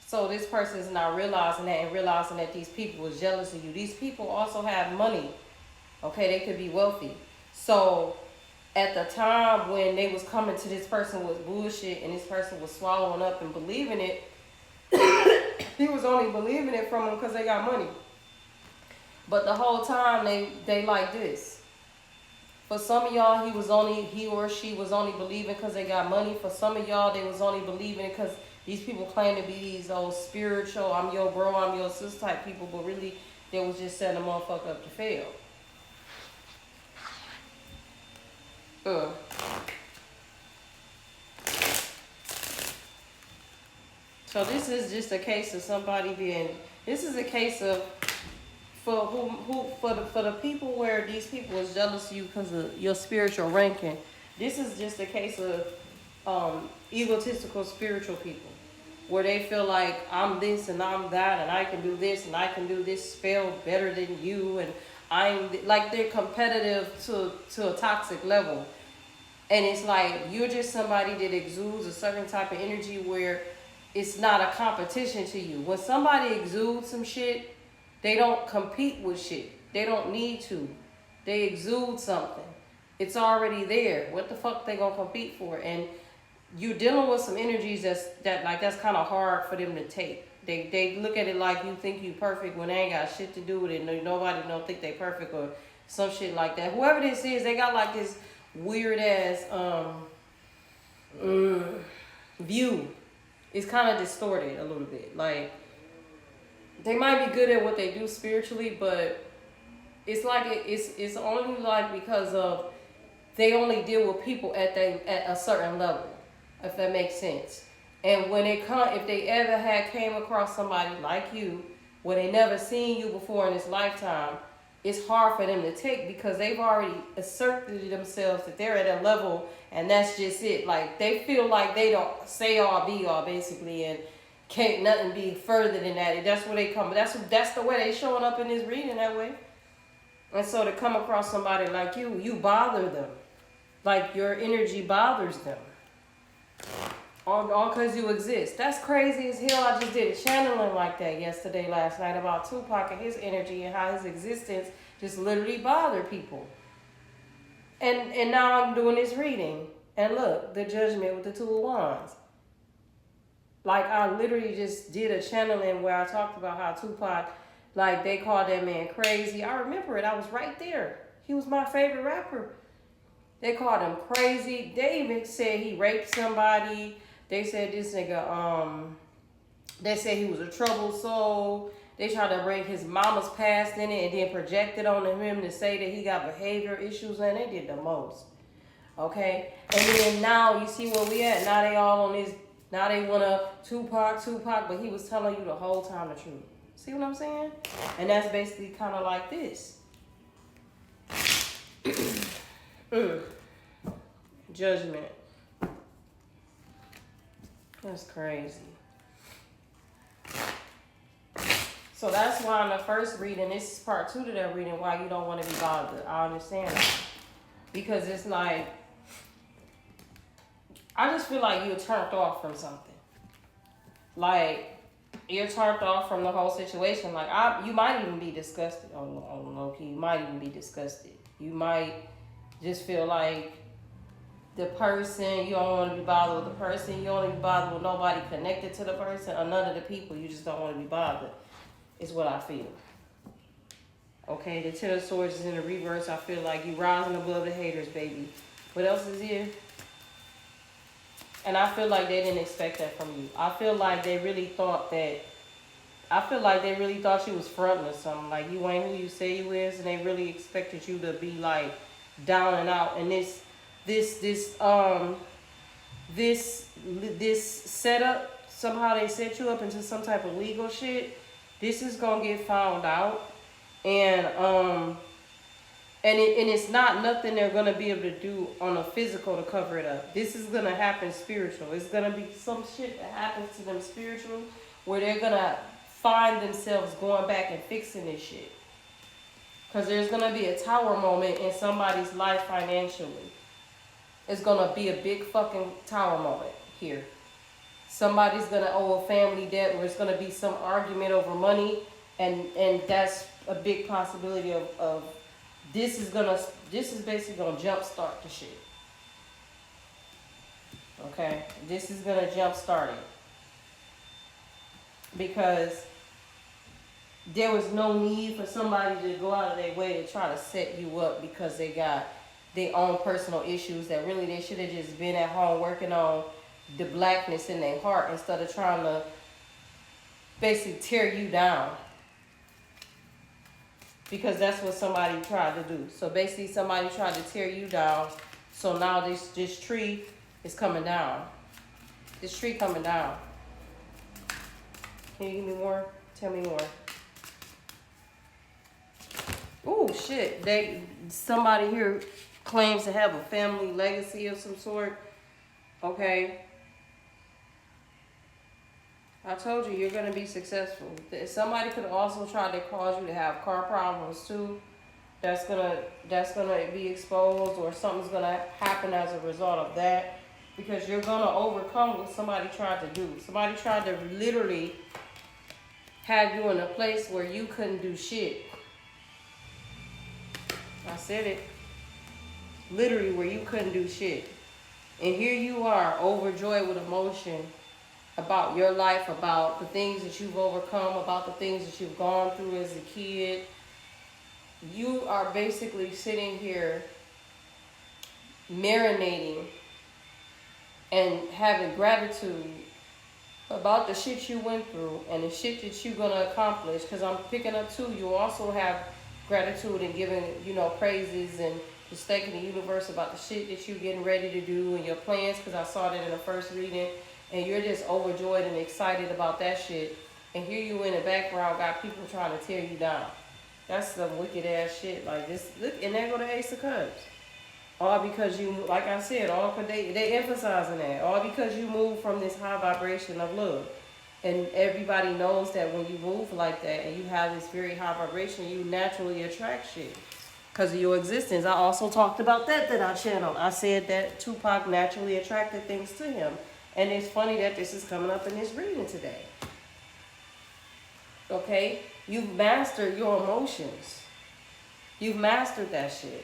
So this person is not realizing that and realizing that these people was jealous of you. These people also have money. Okay, they could be wealthy. So at the time when they was coming to this person with bullshit and this person was swallowing up and believing it, he was only believing it from them because they got money. But the whole time they like this. For some of y'all, he or she was only believing because they got money. For some of y'all, they was only believing because these people claim to be these old spiritual, I'm your bro, I'm your sis type people, but really they was just setting a motherfucker up to fail. So this is just a case of somebody being. This is a case of for the people where these people was jealous of you because of your spiritual ranking. This is just a case of egotistical spiritual people, where they feel like I'm this and I'm that and I can do this and I can do this spell better than you, and I'm like they're competitive to a toxic level. And it's like you're just somebody that exudes a certain type of energy where it's not a competition to you. When somebody exudes some shit, they don't compete with shit. They don't need to. They exude something. It's already there. What the fuck they gonna compete for? And you're dealing with some energies that's kind of hard for them to take. They look at it like you think you perfect when they ain't got shit to do with it. Nobody don't think they perfect or some shit like that. Whoever this is, they got like this weird ass view. It's kind of distorted a little bit. Like they might be good at what they do spiritually, but it's like it's only like because of they only deal with people at a certain level, if that makes sense. And when they come, if they ever came across somebody like you, where they never seen you before in this lifetime, it's hard for them to take because they've already asserted themselves that they're at a level and that's just it. Like they feel like they don't say all be all basically and can't nothing be further than that. That's where they come. That's the way they showing up in this reading that way. And so to come across somebody like you bother them. Like your energy bothers them. All because you exist. That's crazy as hell. I just did a channeling like that last night about Tupac and his energy and how his existence just literally bothered people. And now I'm doing this reading. And look, the Judgment with the Two of Wands. Like I literally just did a channeling where I talked about how Tupac, like they called that man crazy. I remember it. I was right there. He was my favorite rapper. They called him crazy. They even said he raped somebody. They said this nigga, they said he was a troubled soul. They tried to bring his mama's past in it and then project it onto him to say that he got behavior issues, and they did the most. Okay? And then now you see where we at. Now they all on this, now they want to Tupac, but he was telling you the whole time the truth. See what I'm saying? And that's basically kind of like this. Judgment. That's crazy. So that's why in the first reading, this is part 2 to that reading, why you don't want to be bothered. I understand that. Because it's like, I just feel like you're turned off from something. Like, you're turned off from the whole situation. Like, you might even be disgusted on low-key. You might even be disgusted. You might just feel like the person, you don't want to be bothered with the person. You don't want to be bothered with nobody connected to the person or none of the people. You just don't want to be bothered. Is what I feel. Okay, the Ten of Swords is in the reverse. I feel like you rising above the haters, baby. What else is here? And I feel like they didn't expect that from you. I feel like they really thought you was fronting or something. Like you ain't who you say you is, and they really expected you to be like down and out. And this setup, somehow they set you up into some type of legal shit. This is gonna get found out, and it's not nothing they're gonna be able to do on a physical to cover it up. This is gonna happen spiritual. It's gonna be some shit that happens to them spiritual, where they're gonna find themselves going back and fixing this shit. Cause there's gonna be a tower moment in somebody's life financially. It's gonna be a big fucking tower moment here. somebody's gonna owe a family debt, or it's gonna be some argument over money, and that's a big possibility of this is basically gonna jumpstart the shit. Okay, this is gonna jumpstart it because there was no need for somebody to go out of their way to try to set you up because they got their own personal issues that really they should have just been at home working on the blackness in their heart instead of trying to basically tear you down. Because that's what somebody tried to do. So basically somebody tried to tear you down. So now this tree is coming down. This tree coming down. Can you give me more? Tell me more. Oh shit. Somebody here claims to have a family legacy of some sort. Okay. I told you, you're going to be successful. Somebody could also try to cause you to have car problems too. That's gonna be exposed, or something's going to happen as a result of that, because you're going to overcome what somebody tried to do. Somebody tried to literally have you in a place where you couldn't do shit. I said it. Literally where you couldn't do shit. And here you are, overjoyed with emotion about your life, about the things that you've overcome, about the things that you've gone through as a kid. You are basically sitting here marinating and having gratitude about the shit you went through and the shit that you're going to accomplish. Because I'm picking up too, you also have gratitude and giving, praises and just thanking the universe about the shit that you're getting ready to do and your plans, because I saw that in the first reading. And you're just overjoyed and excited about that shit. And here you in the background got people trying to tear you down. That's some wicked ass shit. Like this, look, and there go the Ace of Cups. All because you, like I said, they emphasizing that. All because you move from this high vibration of love. And everybody knows that when you move like that and you have this very high vibration, you naturally attract shit because of your existence. I also talked about that I channeled. I said that Tupac naturally attracted things to him. And it's funny that this is coming up in this reading today. Okay? You've mastered your emotions. You've mastered that shit.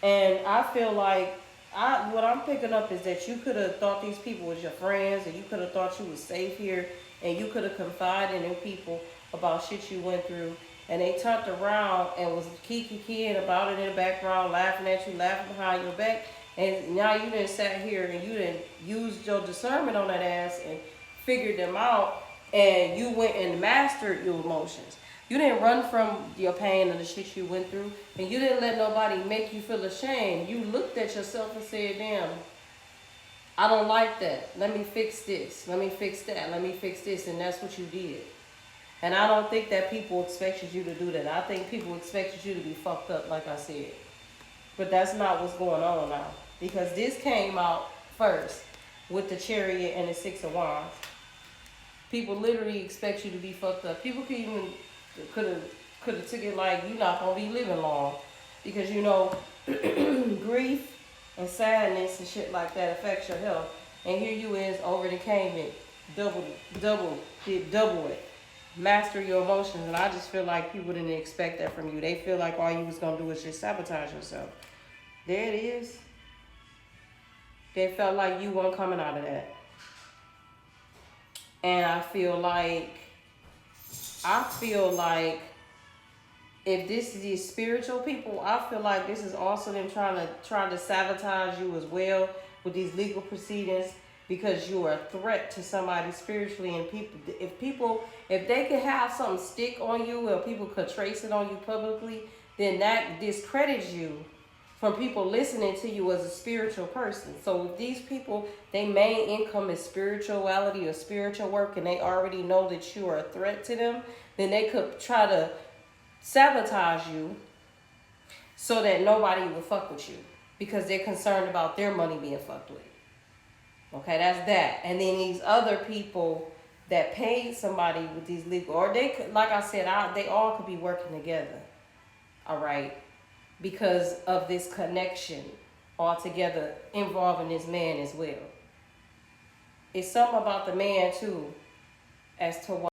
And I feel like what I'm picking up is that you could have thought these people was your friends, and you could have thought you was safe here, and you could have confided in people about shit you went through. And they turned around and was kiki-keying about it in the background, laughing at you, laughing behind your back. And now you done sat here and you done used your discernment on that ass and figured them out, and you went and mastered your emotions. You didn't run from your pain and the shit you went through, and you didn't let nobody make you feel ashamed. You looked at yourself and said, damn, I don't like that. Let me fix this. Let me fix that. Let me fix this. And that's what you did. And I don't think that people expected you to do that. I think people expected you to be fucked up, like I said. But that's not what's going on now. Because this came out first with the Chariot and the Six of Wands. People literally expect you to be fucked up. People could have took it like you're not going to be living long. Because, grief and sadness and shit like that affects your health. And here you is, overcame it, double it. Master your emotions. And I just feel like people didn't expect that from you. They feel like all you was going to do was just sabotage yourself. There it is. They felt like you weren't coming out of that. And I feel like if this is these spiritual people, I feel like this is also them trying to sabotage you as well with these legal proceedings, because you are a threat to somebody spiritually. And if they could have something stick on you, or people could trace it on you publicly, then that discredits you from people listening to you as a spiritual person. So if these people, their main income is spirituality or spiritual work, and they already know that you are a threat to them, then they could try to sabotage you so that nobody will fuck with you, because they're concerned about their money being fucked with. Okay, that's that. And then these other people that paid somebody with these legal, or they could, like I said, they all could be working together. All right. Because of this connection altogether involving this man as well. it's something about the man too as to why